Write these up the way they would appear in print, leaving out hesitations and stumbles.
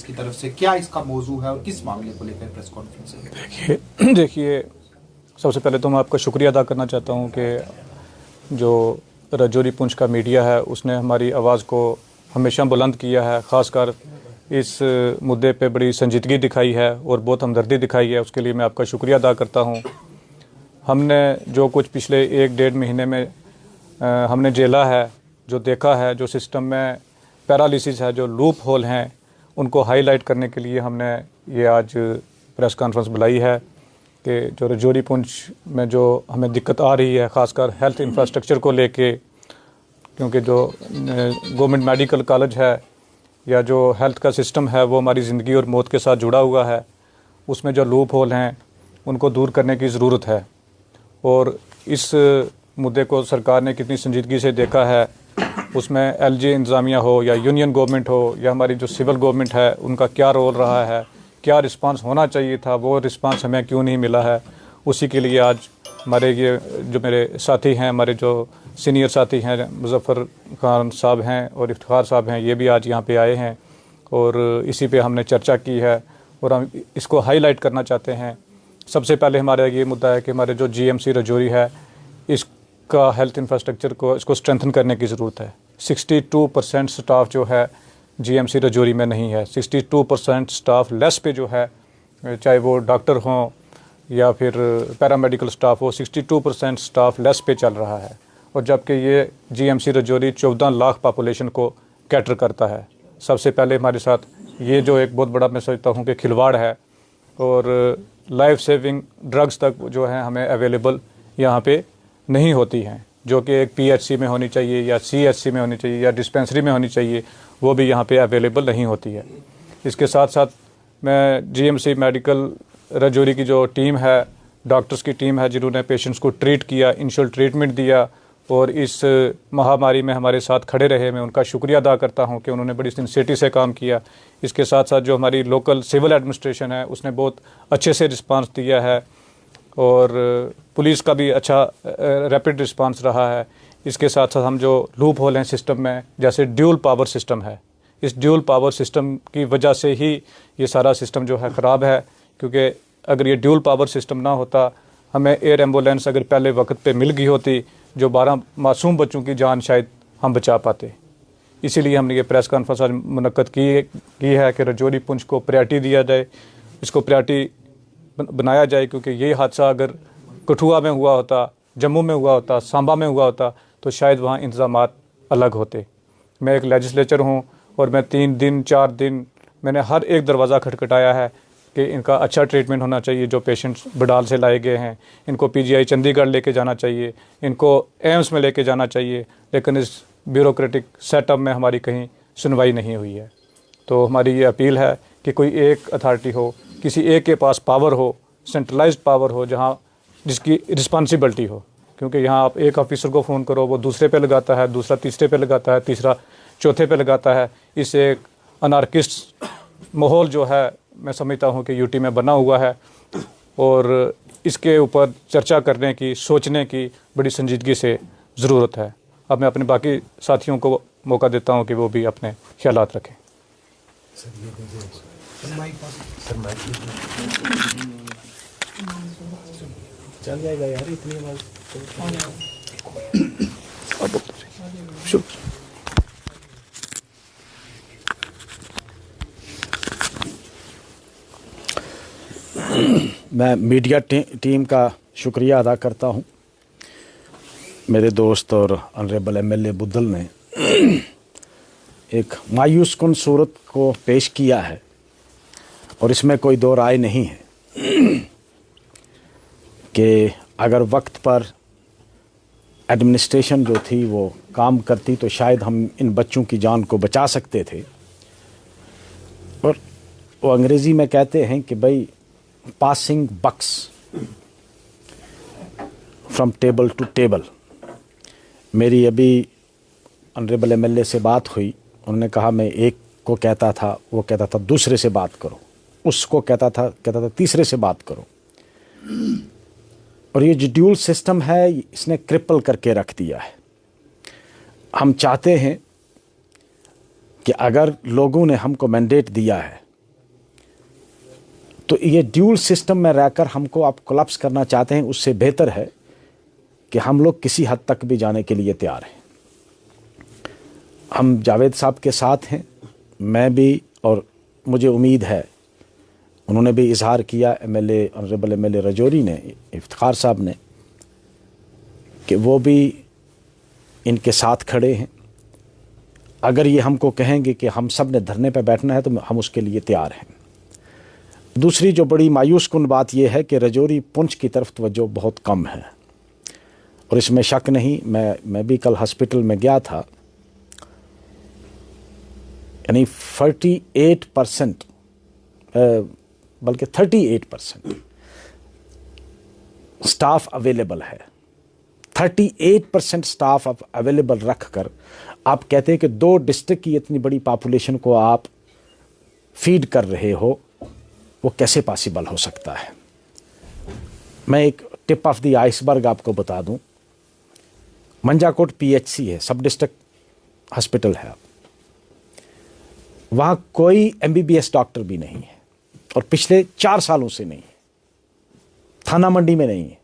Office की तरफ से, क्या इसका मौजू है और किस मामले को लेकर प्रेस कॉन्फ्रेंस है? देखिए, सबसे पहले तो मैं आपका शुक्रिया अदा करना चाहता हूँ कि जो राजौरी पुंछ का मीडिया है उसने हमारी आवाज़ को हमेशा बुलंद किया है, ख़ासकर इस मुद्दे पे बड़ी संजीदगी दिखाई है और बहुत हमदर्दी दिखाई है। उसके लिए मैं आपका शुक्रिया अदा करता हूँ। हमने जो कुछ पिछले 1-1.5 महीने में हमने झेला है, जो देखा है, जो सिस्टम में पैरालिसिस है, जो लूप होल हैं, उनको हाईलाइट करने के लिए हमने ये आज प्रेस कॉन्फ्रेंस बुलाई है कि जो राजौरी पुंछ में जो हमें दिक्कत आ रही है, ख़ासकर हेल्थ इंफ्रास्ट्रक्चर को लेके, क्योंकि जो गवर्नमेंट मेडिकल कॉलेज है या जो हेल्थ का सिस्टम है वो हमारी ज़िंदगी और मौत के साथ जुड़ा हुआ है, उसमें जो लूप होल हैं उनको दूर करने की ज़रूरत है। और इस मुद्दे को सरकार ने कितनी संजीदगी से देखा है, उसमें एलजी इंतज़ामिया हो या यूनियन गवर्नमेंट हो या हमारी जो सिविल गवर्नमेंट है, उनका क्या रोल रहा है, क्या रिस्पांस होना चाहिए था, वो रिस्पांस हमें क्यों नहीं मिला है। उसी के लिए आज हमारे ये जो मेरे साथी हैं, हमारे जो सीनियर साथी हैं, मुज़फ़्फ़र खान साहब हैं और इफ्तिखार साहब हैं, ये भी आज यहाँ पे आए हैं और इसी पे हमने चर्चा की है और हम इसको हाईलाइट करना चाहते हैं। सबसे पहले हमारा ये मुद्दा है कि हमारे जो जीएमसी राजौरी है, इसका हेल्थ इंफ्रास्ट्रक्चर को इसको स्ट्रेंथन करने की ज़रूरत है। 62% स्टाफ जो है जीएमसी राजौरी में नहीं है। 62% स्टाफ लेस पे जो है, चाहे वो डॉक्टर हों या फिर पैरामेडिकल स्टाफ हो, 62% स्टाफ लेस पे चल रहा है। और जबकि ये जीएमसी राजौरी 14 लाख पॉपुलेशन को कैटर करता है। सबसे पहले हमारे साथ ये जो एक बहुत बड़ा मैं समझता हूँ कि खिलवाड़ है और लाइफ सेविंग ड्रग्स तक जो है हमें अवेलेबल यहाँ पे नहीं होती हैं, जो कि एक पीएचसी में होनी चाहिए या सीएचसी में होनी चाहिए या डिस्पेंसरी में होनी चाहिए, वो भी यहाँ पे अवेलेबल नहीं होती है। इसके साथ साथ मैं जीएमसी मेडिकल राजौरी की जो टीम है, डॉक्टर्स की टीम है, जिन्होंने पेशेंट्स को ट्रीट किया, इनिशियल ट्रीटमेंट दिया और इस महामारी में हमारे साथ खड़े रहे, मैं उनका शुक्रिया अदा करता हूं कि उन्होंने बड़ी सिंसियरिटी से काम किया। इसके साथ साथ जो हमारी लोकल सिविल एडमिनिस्ट्रेशन है, उसने बहुत अच्छे से रिस्पांस दिया है और पुलिस का भी अच्छा रैपिड रिस्पांस रहा है। इसके साथ साथ हम जो लूप होल हैं सिस्टम में, जैसे ड्यूल पावर सिस्टम है, इस ड्यूल पावर सिस्टम की वजह से ही ये सारा सिस्टम जो है ख़राब है। क्योंकि अगर ये ड्यूल पावर सिस्टम ना होता, हमें एयर एम्बुलेंस अगर पहले वक्त पे मिल गई होती, जो 12 मासूम बच्चों की जान शायद हम बचा पाते। इसीलिए हमने ये प्रेस कॉन्फ्रेंस आज मुनक्कद की है कि राजौरी पुंछ को प्रायोरिटी दिया जाए, इसको प्रायोरिटी बनाया जाए। क्योंकि ये हादसा अगर कठुआ में हुआ होता, जम्मू में हुआ होता, सांबा में हुआ होता, तो शायद वहाँ इंतज़ामात अलग होते। मैं एक लेजिस्लेचर हूँ और मैं 3 दिन 4 दिन मैंने हर एक दरवाज़ा खटखटाया है कि इनका अच्छा ट्रीटमेंट होना चाहिए। जो पेशेंट्स बडाल से लाए गए हैं, इनको पीजीआई चंडीगढ़ लेके जाना चाहिए, इनको एम्स में लेके जाना चाहिए, लेकिन इस ब्यूरोक्रेटिक सेटअप में हमारी कहीं सुनवाई नहीं हुई है। तो हमारी ये अपील है कि कोई एक अथॉरिटी हो, किसी एक के पास पावर हो, सेंट्रलाइज्ड पावर हो, जहाँ जिसकी रिस्पॉन्सिबिलिटी हो। क्योंकि यहाँ आप एक ऑफिसर को फ़ोन करो, वो दूसरे पे लगाता है, दूसरा तीसरे पे लगाता है, तीसरा चौथे पे लगाता है। इससे एक अनार्किस्ट माहौल जो है मैं समझता हूँ कि यूटी में बना हुआ है और इसके ऊपर चर्चा करने की, सोचने की बड़ी संजीदगी से ज़रूरत है। अब मैं अपने बाकी साथियों को मौका देता हूँ कि वो भी अपने ख्यालात रखें। चल जाएगा यार, इतनी आवाज़। मैं मीडिया टीम का शुक्रिया अदा करता हूं। मेरे दोस्त और ऑनरेबल एमएलए बुद्धल ने एक मायूस कुन सूरत को पेश किया है और इसमें कोई दो राय नहीं है कि अगर वक्त पर एडमिनिस्ट्रेशन जो थी वो काम करती तो शायद हम इन बच्चों की जान को बचा सकते थे। और वो अंग्रेज़ी में कहते हैं कि भाई passing bucks from table to table. मेरी अभी ऑनरेबल एमएलए से बात हुई, उन्होंने कहा मैं एक को कहता था, वो कहता था दूसरे से बात करो, उसको कहता था तीसरे से बात करो। और ये जो ड्यूल सिस्टम है इसने क्रिपल करके रख दिया है। हम चाहते हैं कि अगर लोगों ने हमको मैंडेट दिया है तो ये ड्यूल सिस्टम में रहकर हमको आप कोलैप्स करना चाहते हैं, उससे बेहतर है कि हम लोग किसी हद तक भी जाने के लिए तैयार हैं। हम जावेद साहब के साथ हैं, मैं भी, और मुझे उम्मीद है उन्होंने भी इजहार किया, एमएलए ऑनरेबल एमएलए रजौरी ने, इफ्तिखार साहब ने, कि वो भी इनके साथ खड़े हैं। अगर ये हमको कहेंगे कि हम सब ने धरने पर बैठना है तो हम उसके लिए तैयार हैं। दूसरी जो बड़ी मायूस कुन बात यह है कि रजौरी पुंछ की तरफ तवज्जो बहुत कम है, और इसमें शक नहीं। मैं भी कल हॉस्पिटल में गया था, यानी 48% बल्कि 38% स्टाफ अवेलेबल है। 38% स्टाफ आप अवेलेबल रख कर आप कहते हैं कि 2 डिस्ट्रिक्ट की इतनी बड़ी पॉपुलेशन को आप फीड कर रहे हो, वो कैसे पॉसिबल हो सकता है। मैं एक टिप ऑफ द आइसबर्ग आपको बता दूं, मंजाकोट पीएचसी है, सब डिस्ट्रिक्ट हॉस्पिटल है, वहां कोई एमबीबीएस डॉक्टर भी नहीं है, और पिछले 4 सालों से नहीं है। थाना मंडी में नहीं है,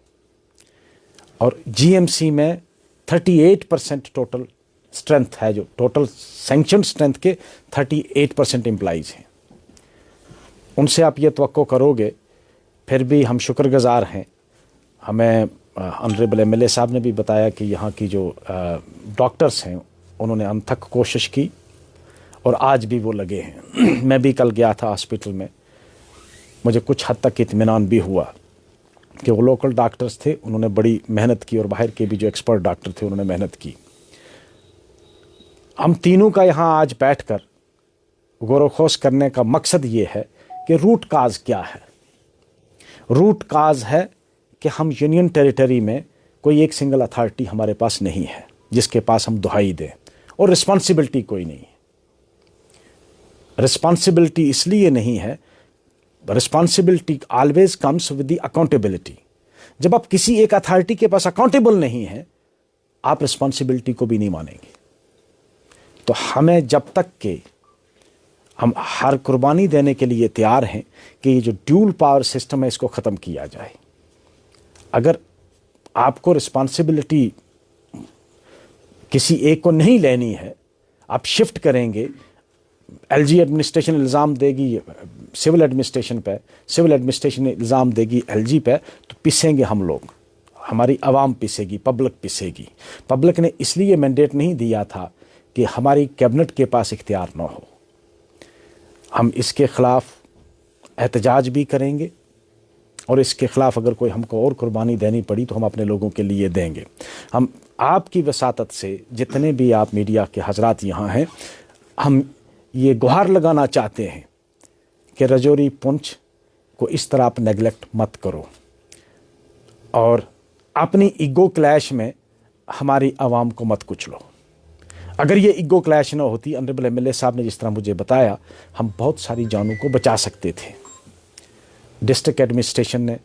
और जीएमसी में 38% टोटल स्ट्रेंथ है, जो टोटल सैंक्शन स्ट्रेंथ के 38% एम्प्लॉइज हैं। उनसे आप ये तवक्को करोगे, फिर भी हम शुक्रगुजार हैं। हमें ऑनरेबल एमएलए साहब ने भी बताया कि यहाँ की जो डॉक्टर्स हैं उन्होंने अनथक कोशिश की, और आज भी वो लगे हैं। मैं भी कल गया था हॉस्पिटल में, मुझे कुछ हद तक इत्मीनान भी हुआ कि वो लोकल डॉक्टर्स थे, उन्होंने बड़ी मेहनत की, और बाहर के भी जो एक्सपर्ट डॉक्टर थे उन्होंने मेहनत की। हम तीनों का यहाँ आज बैठकर गौरवखोज करने का मकसद ये है कि रूट काज क्या है। रूट काज है कि हम यूनियन टेरिटरी में कोई एक सिंगल अथॉरिटी हमारे पास नहीं है जिसके पास हम दुहाई दें, और रिस्पॉन्सिबिलिटी कोई नहीं है। रिस्पॉन्सिबिलिटी इसलिए नहीं है, responsibility always comes with the accountability. जब आप किसी एक अथॉरिटी के पास अकाउंटेबल नहीं है, आप रिस्पॉन्सिबिलिटी को भी नहीं मानेंगे। तो हमें जब तक के हम हर कुर्बानी देने के लिए तैयार हैं कि ये जो ड्यूल पावर सिस्टम है इसको ख़त्म किया जाए। अगर आपको रिस्पॉन्सिबिलिटी किसी एक को नहीं लेनी है, आप शिफ्ट करेंगे, एलजी एडमिनिस्ट्रेशन इल्ज़ाम देगी सिविल एडमिनिस्ट्रेशन पे, सिविल एडमिनिस्ट्रेशन इल्ज़ाम देगी एलजी पे, तो पिसेंगे हम लोग, हमारी आवाम पिसेगी, पब्लिक पिसेगी। पब्लिक ने इसलिए मैंडेट नहीं दिया था कि हमारी कैबिनेट के पास इख्तियार ना हो। हम इसके ख़िलाफ़ एहतजाज भी करेंगे, और इसके ख़िलाफ़ अगर कोई हमको और कुर्बानी देनी पड़ी तो हम अपने लोगों के लिए देंगे। हम आपकी वसातत से, जितने भी आप मीडिया के हजरात यहाँ हैं, हम ये गुहार लगाना चाहते हैं कि रजौरी पुंछ को इस तरह आप नेगलेक्ट मत करो, और अपनी ईगो क्लैश में हमारी आवाम को मत कुचलो। अगर ये ईगो क्लैश ना होती, ऑनरेबल एमएलए साहब ने जिस तरह मुझे बताया, हम बहुत सारी जानों को बचा सकते थे। डिस्ट्रिक्ट एडमिनिस्ट्रेशन ने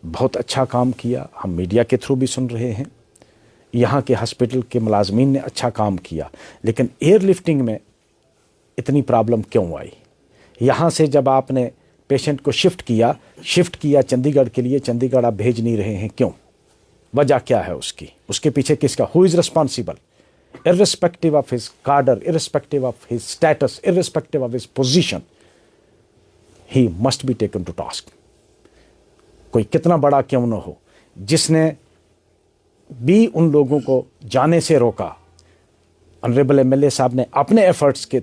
बहुत अच्छा काम किया, हम मीडिया के थ्रू भी सुन रहे हैं। यहाँ के हॉस्पिटल के मुलाजमीन ने अच्छा काम किया, लेकिन एयरलिफ्टिंग में इतनी प्रॉब्लम क्यों आई? यहाँ से जब आपने पेशेंट को शिफ्ट किया चंडीगढ़ के लिए, चंडीगढ़ आप भेज नहीं रहे हैं, क्यों? वजह क्या है उसकी? उसके पीछे किसका, who is responsible? irrespective of his cadre, irrespective of his status, irrespective of his position, he must be taken to task. कोई कितना बड़ा क्यों न हो, जिसने भी उन लोगों को जाने से रोका। ऑनरेबल एमएलए साहब ने अपने एफर्ट्स के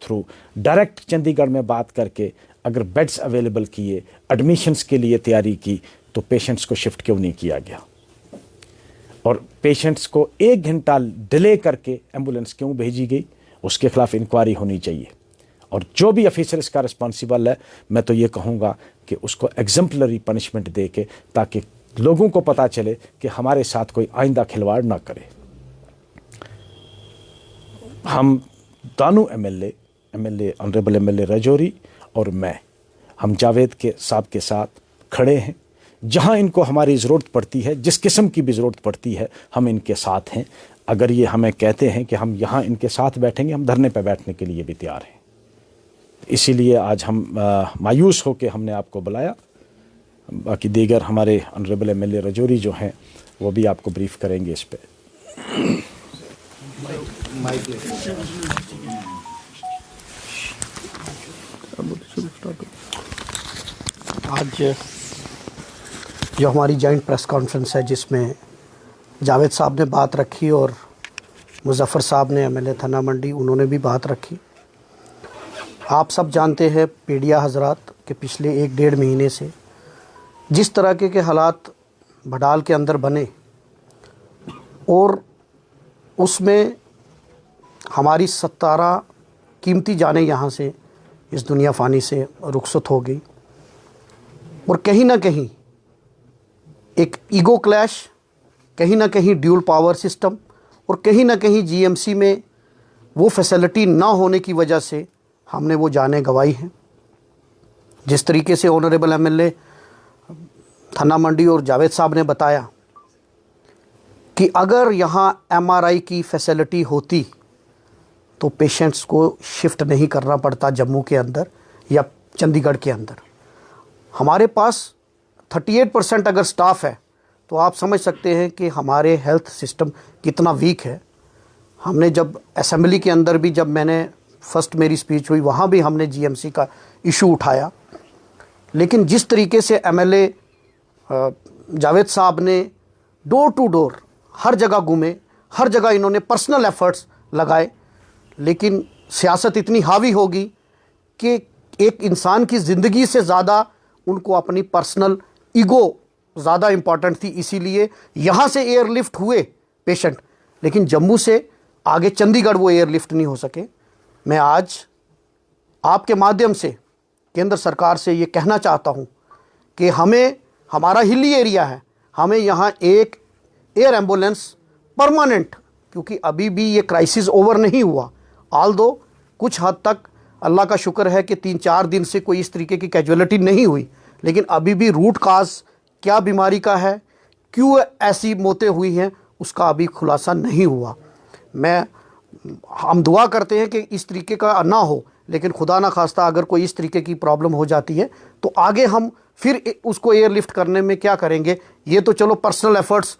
थ्रू डायरेक्ट चंडीगढ़ में बात करके अगर बेड्स अवेलेबल किए, एडमिशन्स के लिए तैयारी की, तो पेशेंट्स को शिफ्ट क्यों नहीं किया गया? और पेशेंट्स को 1 घंटा डिले करके एम्बुलेंस क्यों भेजी गई? उसके खिलाफ इंक्वायरी होनी चाहिए। और जो भी ऑफिसर इसका रिस्पॉन्सिबल है, मैं तो ये कहूँगा कि उसको एग्जम्पलरी पनिशमेंट दे के, ताकि लोगों को पता चले कि हमारे साथ कोई आइंदा खिलवाड़ ना करे। हम दोनों एमएलए ऑनरेबल एमएलए रजौरी और मैं, हम जावेद के साहब के साथ खड़े हैं। जहां इनको हमारी ज़रूरत पड़ती है, जिस किस्म की भी ज़रूरत पड़ती है, हम इनके साथ हैं। अगर ये हमें कहते हैं कि हम यहाँ इनके साथ बैठेंगे, हम धरने पर बैठने के लिए भी तैयार हैं। इसीलिए आज हम मायूस होकर हमने आपको बुलाया। बाकी दीगर हमारे ऑनरेबल एमएलए रजौरी जो हैं वो भी आपको ब्रीफ करेंगे इस पे। आज जो हमारी जॉइंट प्रेस कॉन्फ्रेंस है जिसमें जावेद साहब ने बात रखी और मुजफ्फर साहब ने एमएलए थन्ना मंडी उन्होंने भी बात रखी। आप सब जानते हैं पीडिया हजरात के पिछले 1-1.5 महीने से जिस तरह के हालात भडाल के अंदर बने और उसमें हमारी 17 कीमती जानें यहाँ से इस दुनिया फ़ानी से रुखसत हो गई और कहीं ना कहीं एक ईगो क्लैश, कहीं ना कहीं ड्यूल पावर सिस्टम और कहीं ना कहीं जीएमसी में वो फैसिलिटी ना होने की वजह से हमने वो जानें गंवाई हैं। जिस तरीके से ऑनरेबल एमएलए थन्ना मंडी और जावेद साहब ने बताया कि अगर यहाँ एमआरआई की फैसिलिटी होती तो पेशेंट्स को शिफ्ट नहीं करना पड़ता जम्मू के अंदर या चंडीगढ़ के अंदर। हमारे पास 38% अगर स्टाफ है तो आप समझ सकते हैं कि हमारे हेल्थ सिस्टम कितना वीक है। हमने जब असेंबली के अंदर भी जब मैंने फर्स्ट मेरी स्पीच हुई वहाँ भी हमने जीएमसी का इशू उठाया, लेकिन जिस तरीके से एमएलए जावेद साहब ने डोर टू डोर हर जगह घूमे, हर जगह इन्होंने पर्सनल एफर्ट्स लगाए, लेकिन सियासत इतनी हावी होगी कि एक इंसान की ज़िंदगी से ज़्यादा उनको अपनी पर्सनल ईगो ज़्यादा इम्पॉर्टेंट थी। इसीलिए यहाँ से एयरलिफ्ट हुए पेशेंट, लेकिन जम्मू से आगे चंडीगढ़ वो एयरलिफ्ट नहीं हो सके। मैं आज आपके माध्यम से केंद्र सरकार से ये कहना चाहता हूँ कि हमें, हमारा हिली एरिया है, हमें यहाँ एक एयर एम्बुलेंस परमानेंट, क्योंकि अभी भी ये क्राइसिस ओवर नहीं हुआ। ऑल दो कुछ हद तक अल्लाह का शुक्र है कि 3-4 दिन से कोई इस तरीके की कैजुअलिटी नहीं हुई, लेकिन अभी भी रूट काज क्या बीमारी का है, क्यों ऐसी मौतें हुई हैं, उसका अभी खुलासा नहीं हुआ। हम दुआ करते हैं कि इस तरीके का ना हो, लेकिन खुदा ना खास्ता अगर कोई इस तरीके की प्रॉब्लम हो जाती है तो आगे हम फिर उसको एयरलिफ्ट करने में क्या करेंगे। ये तो चलो पर्सनल एफर्ट्स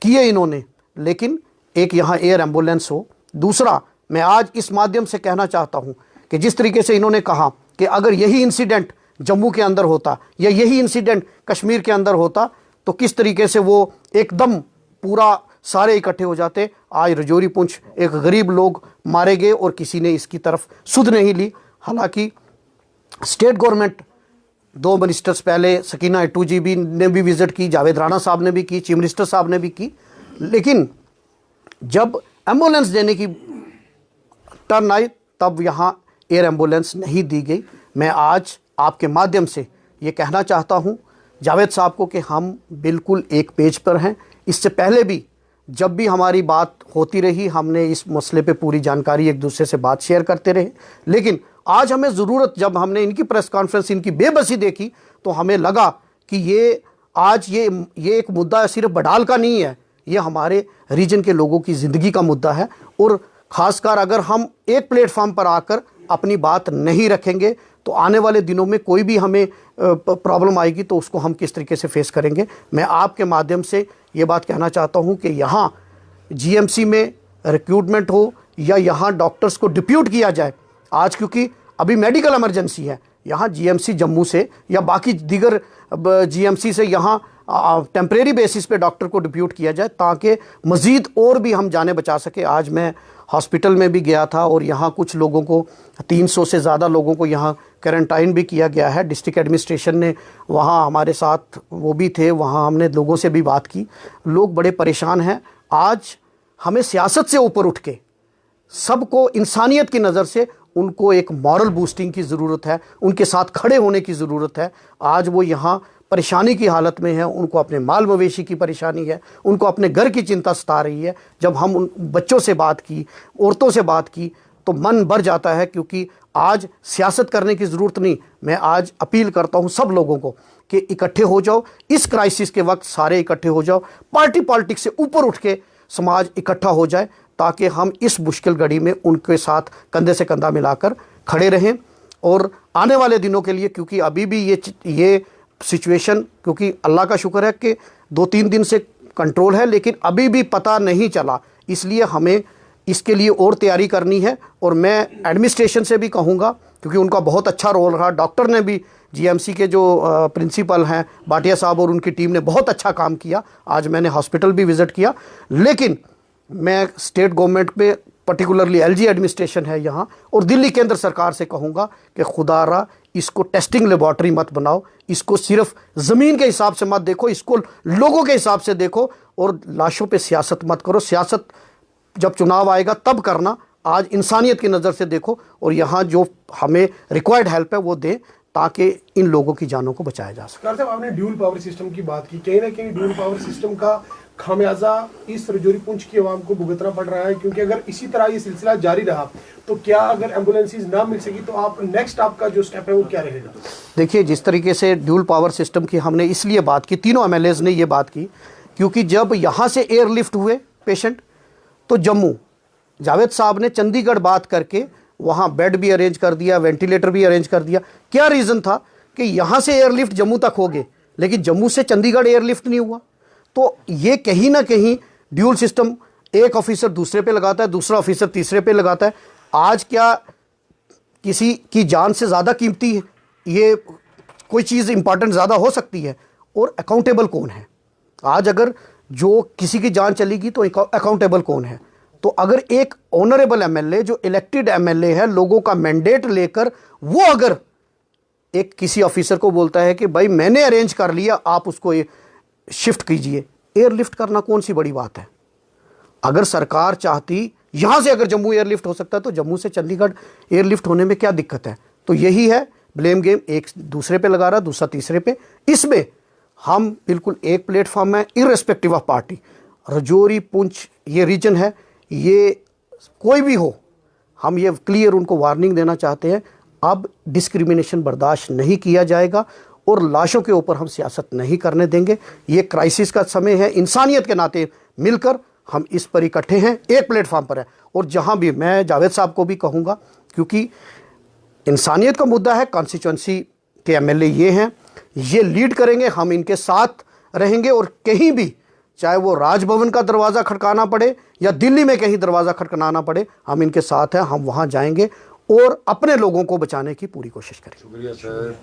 किए इन्होंने, लेकिन एक यहाँ एयर एम्बुलेंस हो। दूसरा, मैं आज इस माध्यम से कहना चाहता हूँ कि जिस तरीके से इन्होंने कहा कि अगर यही इंसिडेंट जम्मू के अंदर होता या यही इंसिडेंट कश्मीर के अंदर होता तो किस तरीके से वो एकदम पूरा सारे इकट्ठे हो जाते। आज रजौरी पुंछ एक गरीब लोग मारे गए और किसी ने इसकी तरफ सुध नहीं ली। हालांकि स्टेट गवर्नमेंट 2 मिनिस्टर्स पहले सकीना एटू जी भी ने भी विज़िट की, जावेद राणा साहब ने भी की, चीफ मिनिस्टर साहब ने भी की, लेकिन जब एम्बुलेंस देने की टर्न आई तब यहाँ एयर एम्बुलेंस नहीं दी गई। मैं आज आपके माध्यम से ये कहना चाहता हूँ जावेद साहब को कि हम बिल्कुल एक पेज पर हैं। इससे पहले भी जब भी हमारी बात होती रही हमने इस मसले पे पूरी जानकारी एक दूसरे से बात शेयर करते रहे, लेकिन आज हमें ज़रूरत, जब हमने इनकी प्रेस कॉन्फ्रेंस, इनकी बेबसी देखी तो हमें लगा कि ये आज ये एक मुद्दा सिर्फ बडाल का नहीं है, ये हमारे रीजन के लोगों की ज़िंदगी का मुद्दा है। और ख़ासकर अगर हम एक प्लेटफॉर्म पर आकर अपनी बात नहीं रखेंगे तो आने वाले दिनों में कोई भी हमें प्रॉब्लम आएगी तो उसको हम किस तरीके से फेस करेंगे। मैं आपके माध्यम से ये बात कहना चाहता हूँ कि यहाँ जीएमसी में रिक्रूटमेंट हो या यहाँ डॉक्टर्स को डिप्यूट किया जाए आज, क्योंकि अभी मेडिकल इमरजेंसी है, यहाँ जीएमसी जम्मू से या बाकी दीगर जीएमसी से यहाँ टेम्परेरी बेसिस पे डॉक्टर को डिप्यूट किया जाए ताकि मज़ीद और भी हम जाने बचा सके। आज मैं हॉस्पिटल में भी गया था और यहाँ कुछ लोगों को, 300 से ज़्यादा लोगों को यहाँ क्वारंटाइन भी किया गया है। डिस्ट्रिक्ट एडमिनिस्ट्रेशन ने वहाँ हमारे साथ वो भी थे, वहाँ हमने लोगों से भी बात की, लोग बड़े परेशान हैं। आज हमें सियासत से ऊपर उठ के सबको इंसानियत की नज़र से उनको एक मॉरल बूस्टिंग की ज़रूरत है, उनके साथ खड़े होने की ज़रूरत है। आज वो यहाँ परेशानी की हालत में है, उनको अपने माल मवेशी की परेशानी है, उनको अपने घर की चिंता सता रही है। जब हम उन बच्चों से बात की, औरतों से बात की तो मन भर जाता है, क्योंकि आज सियासत करने की ज़रूरत नहीं। मैं आज अपील करता हूँ सब लोगों को कि इकट्ठे हो जाओ, इस क्राइसिस के वक्त सारे इकट्ठे हो जाओ, पॉलिटिक्स से ऊपर उठ के समाज इकट्ठा हो जाए ताकि हम इस मुश्किल घड़ी में उनके साथ कंधे से कंधा मिलाकर खड़े रहें। और आने वाले दिनों के लिए, क्योंकि अभी भी ये सिचुएशन, क्योंकि अल्लाह का शुक्र है कि 2-3 दिन से कंट्रोल है, लेकिन अभी भी पता नहीं चला, इसलिए हमें इसके लिए और तैयारी करनी है। और मैं एडमिनिस्ट्रेशन से भी कहूँगा, क्योंकि उनका बहुत अच्छा रोल रहा, डॉक्टर ने भी, जीएमसी के जो प्रिंसिपल हैं भाटिया साहब और उनकी टीम ने बहुत अच्छा काम किया। आज मैंने हॉस्पिटल भी विज़िट किया, लेकिन मैं स्टेट गवर्नमेंट पे, पर्टिकुलरली एलजी एडमिनिस्ट्रेशन है यहाँ, और दिल्ली केंद्र सरकार से कहूँगा कि खुदारा इसको टेस्टिंग लेबॉर्ट्री मत बनाओ, इसको सिर्फ ज़मीन के हिसाब से मत देखो, इसको लोगों के हिसाब से देखो, और लाशों पे सियासत मत करो। सियासत जब चुनाव आएगा तब करना, आज इंसानियत की नज़र से देखो, और यहाँ जो हमें रिक्वायर्ड हेल्प है वो दें, ताकि इन लोगों की जानों को बचाया जा सके। साहब, आपने ड्यूल पावर सिस्टम की बात की, कहीं ना कहीं ड्यूल पावर सिस्टम का खामियाजा इस रजौरी पुंछ की आवाम को भुगतना पड़ रहा है, क्योंकि अगर इसी तरह ये सिलसिला जारी रहा तो क्या, अगर एम्बुलेंसेज ना मिल सकी तो आप नेक्स्ट आपका जो स्टेप है वो क्या रहेगा? देखिए, जिस तरीके से ड्यूल पावर सिस्टम की हमने इसलिए बात की, तीनों एमएलएज ने ये बात की, क्योंकि जब यहाँ से एयरलिफ्ट हुए पेशेंट तो जम्मू, जावेद साहब ने चंडीगढ़ बात करके वहाँ बेड भी अरेंज कर दिया, वेंटिलेटर भी अरेंज कर दिया। क्या रीज़न था कि यहाँ से एयरलिफ्ट जम्मू तक हो गए, लेकिन जम्मू से चंडीगढ़ एयरलिफ्ट नहीं हुआ। तो ये कहीं ना कहीं ड्यूल सिस्टम, एक ऑफिसर दूसरे पे लगाता है, दूसरा ऑफिसर तीसरे पे लगाता है। आज क्या किसी की जान से ज़्यादा कीमती है, ये कोई चीज़ इंपॉर्टेंट ज़्यादा हो सकती है? और अकाउंटेबल कौन है? आज अगर जो किसी की जान चलेगी तो अकाउंटेबल कौन है? तो अगर एक ऑनरेबल एमएलए, जो इलेक्टेड एमएलए है, लोगों का मैंडेट लेकर, वो अगर एक किसी ऑफिसर को बोलता है कि भाई मैंने अरेंज कर लिया, आप उसको शिफ्ट कीजिए, एयरलिफ्ट करना कौन सी बड़ी बात है? अगर सरकार चाहती, यहाँ से अगर जम्मू एयरलिफ्ट हो सकता है तो जम्मू से चंडीगढ़ एयरलिफ्ट होने में क्या दिक्कत है? तो यही है ब्लेम गेम, एक दूसरे पे लगा रहा, दूसरा तीसरे पे। इसमें हम बिल्कुल एक प्लेटफॉर्म में, irrespective of party. Rajouri Poonch ये रीजन है, ये कोई भी हो, हम ये क्लियर उनको वार्निंग देना चाहते हैं, अब डिस्क्रिमिनेशन बर्दाश्त नहीं किया जाएगा और लाशों के ऊपर हम सियासत नहीं करने देंगे। ये क्राइसिस का समय है, इंसानियत के नाते मिलकर हम इस पर इकट्ठे हैं, एक प्लेटफॉर्म पर है। और जहां भी, मैं जावेद साहब को भी कहूँगा, क्योंकि इंसानियत का मुद्दा है, कॉन्स्टिट्यूंसी के एमएलए ये हैं, ये लीड करेंगे, हम इनके साथ रहेंगे। और कहीं भी, चाहे वो राजभवन का दरवाज़ा खटकाना पड़े या दिल्ली में कहीं दरवाज़ा खटखटाना पड़े, हम इनके साथ हैं, हम वहाँ जाएंगे और अपने लोगों को बचाने की पूरी कोशिश करेंगे। शुक्रिया सर।